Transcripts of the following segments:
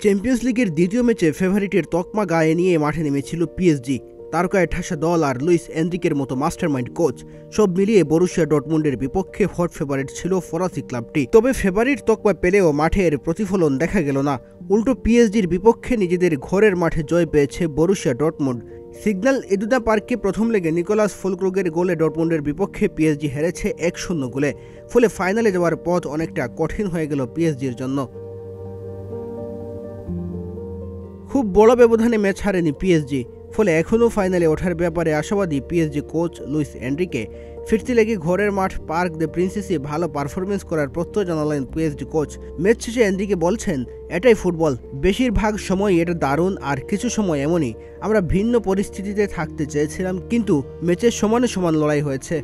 Champions লিগের দ্বিতীয় ম্যাচে ফেভারিটের তকমা গায়ে নিয়ে মাঠে নেমেছিল পিএসজি। তারকায় ঠাসা দল আর লুইস এনরিকের মতো মাস্টারমাইন্ড কোচ, সব মিলিয়ে বরুসিয়া ডর্টমুন্ডের বিপক্ষে হট ফেভারিট ছিল ফরাসি ক্লাবটি। তবে ফেভারিট তকমা পেলেও মাঠের প্রতিফলন দেখা গেল না। উল্টো পিএসজির বিপক্ষে নিজেদের ঘরের মাঠে জয় পেয়েছে বরুসিয়া ডর্টমুন্ড। সিগন্যাল ইদুনা পার্কে প্রথম লেগে নিকোলাস ফুলক্রুগের গোলে ডর্টমুন্ডের বিপক্ষে পিএসজি হেরেছে 1-0 গোলে। ফলে ফাইনালে যাওয়ার পথ অনেকটা কঠিন হয়ে গেল পিএসজির জন্য। খুব বড় ব্যবধানে ম্যাচ হারেনি পিএসজি, ফলে এখনও ফাইনালে ওঠার ব্যাপারে আশাবাদী পিএসজি কোচ লুইস এনরিকে। ফিরতি লেগে ঘরের মাঠ পার্ক দ্য প্রিন্সেসে ভালো পারফরমেন্স করার প্রত্যয় জানালেন পিএসজি কোচ। ম্যাচ শেষে এনরিকে বলছেন, এটাই ফুটবল, বেশিরভাগ সময় এটা দারুণ, আর কিছু সময় এমনই। আমরা ভিন্ন পরিস্থিতিতে থাকতে চেয়েছিলাম, কিন্তু ম্যাচের সমানে সমান লড়াই হয়েছে।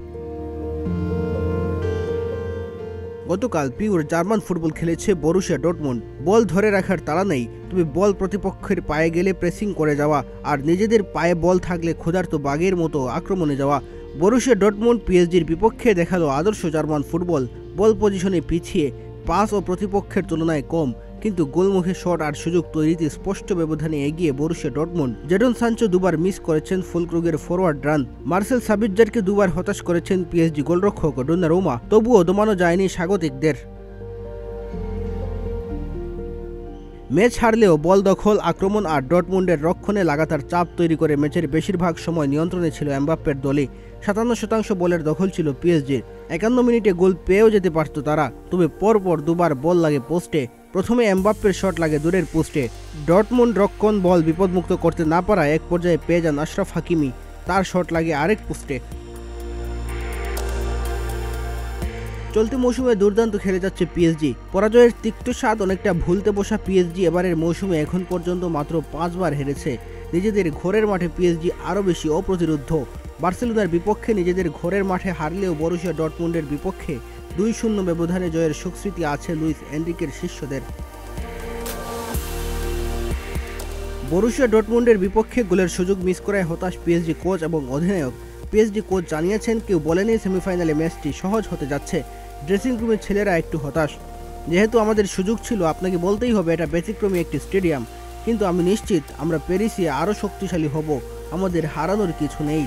গতকাল পিওর জার্মান ফুটবল খেলেছে বরুসিয়া ডর্টমুন্ড। বল ধরে রাখার তাড়া নেই, তবে বল প্রতিপক্ষের পায়ে গেলে প্রেসিং করে যাওয়া, আর নিজেদের পায়ে বল থাকলে ক্ষুধার্ত বাঘের মতো আক্রমণে যাওয়া। বরুসিয়া ডর্টমুন্ড পিএসজির বিপক্ষে দেখালো আদর্শ জার্মান ফুটবল। বল পজিশনে পিছিয়ে, পাস ও প্রতিপক্ষের তুলনায় কম, কিন্তু গোলমুখে শট আর সুযোগ তৈরিতে স্পষ্ট ব্যবধানে এগিয়ে বরুসিয়া ডর্টমুন্ড। জেডন সানচো দুবার মিস করেছেন ফুলক্রুগের ফরওয়ার্ড রান। মার্সেল সাবিৎজারকে দুবার হতাশ করেছেন পিএসজি গোলরক্ষক ডোনারুমা। তবুও দমানো যায়নি স্বাগতিকদের। ম্যাচ হারলেও বল দখল, আক্রমণ আর ডর্টমুন্ডের রক্ষণে লাগাতার চাপ তৈরি করে ম্যাচের বেশিরভাগ সময় নিয়ন্ত্রণে ছিল এমবাপ্পের দলই। 57% বলের দখল ছিল পিএসজির। 51 মিনিটে গোল পেয়েও যেতে পারত তারা, তবে পরপর দুবার বল লাগে পোস্টে। প্রথমে এমবাপ্পের শট লাগে দূরের পোস্টে। ডর্টমুন্ড রক্ষণ বল বিপদমুক্ত করতে না পারায় এক পর্যায়ে পেয়ে যান আশরাফ হাকিমি, তার শট লাগে আরেক পোস্টে। চলতি মৌসুমে দুর্দান্ত খেলে যাচ্ছে পিএসজি। পরাজয়ের তিক্ত স্বাদ অনেকটা ভুলতে বসা পিএসজি এবারের মৌসুমে এখন পর্যন্ত মাত্র 5 বার হেরেছে। নিজেদের ঘরের মাঠে পিএসজি আরও বেশি অপ্রতিরোধ্য। বার্সেলোনার বিপক্ষে নিজেদের ঘরের মাঠে হারলেও বরুসিয়া ডর্টমুন্ডের বিপক্ষে 2-0 ব্যবধানে জয়ের সুস্মৃতি আছে লুইস এনরিকের শিষ্যদের। বরুসিয়া ডর্টমুন্ডের বিপক্ষে গোলের সুযোগ মিস করায় হতাশ পিএসজি কোচ এবং অধিনায়ক। পিএসজি কোচ জানিয়েছেন, কেউ বলেনি সেমিফাইনালে ম্যাচটি সহজ হতে যাচ্ছে। ড্রেসিং রুমের ছেলেরা একটু হতাশ। যেহেতু আমাদের সুযোগ ছিল, আপনাকে বলতেই হবে এটা ব্যতিক্রমী একটি স্টেডিয়াম, কিন্তু আমি নিশ্চিত আমরা প্যারিসে আরও শক্তিশালী হব। আমাদের হারানোর কিছু নেই।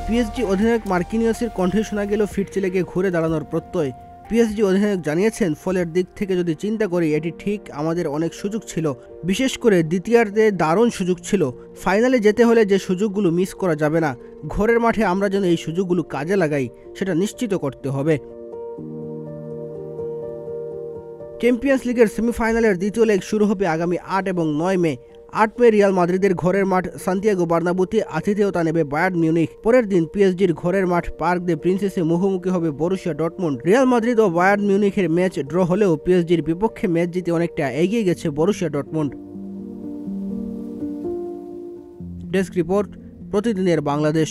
পিএসজি অধিনায়ক মার্কিনিয়সের কণ্ঠে শোনা গেল ফিরতি লেগে ঘুরে দাঁড়ানোর প্রত্যয়। পিএসজি অধিনায়ক জানিয়েছেন, ফলের দিক থেকে যদি চিন্তা করি এটি ঠিক, আমাদের অনেক সুযোগ ছিল, বিশেষ করে দ্বিতীয়ার্ধে দারুণ সুযোগ ছিল। ফাইনালে যেতে হলে যে সুযোগগুলো মিস করা যাবে না। ঘরের মাঠে আমরা যেন এই সুযোগগুলো কাজে লাগাই, সেটা নিশ্চিত করতে হবে। চ্যাম্পিয়ন্স লিগের সেমিফাইনালের দ্বিতীয় লেগ শুরু হবে আগামী 8 এবং 9 মে। 8 মে রিয়াল মাদ্রিদের ঘরের মাঠ সান্তিয়াগো বার্নাব্যুতে আতিথেয়তা নেবে বায়ার্ন মিউনিখ। পরের দিন পিএসজির ঘরের মাঠ পার্ক দ্য প্রিন্সেসে মুখোমুখি হবে বরুসিয়া ডর্টমুন্ড। রিয়াল মাদ্রিদ ও বায়ার্ন মিউনিখের ম্যাচ ড্র হলেও পিএসজির বিপক্ষে ম্যাচ জিতে অনেকটা এগিয়ে গেছে বরুসিয়া ডর্টমুন্ড। ডেস্ক রিপোর্ট, প্রতিদিনের বাংলাদেশ।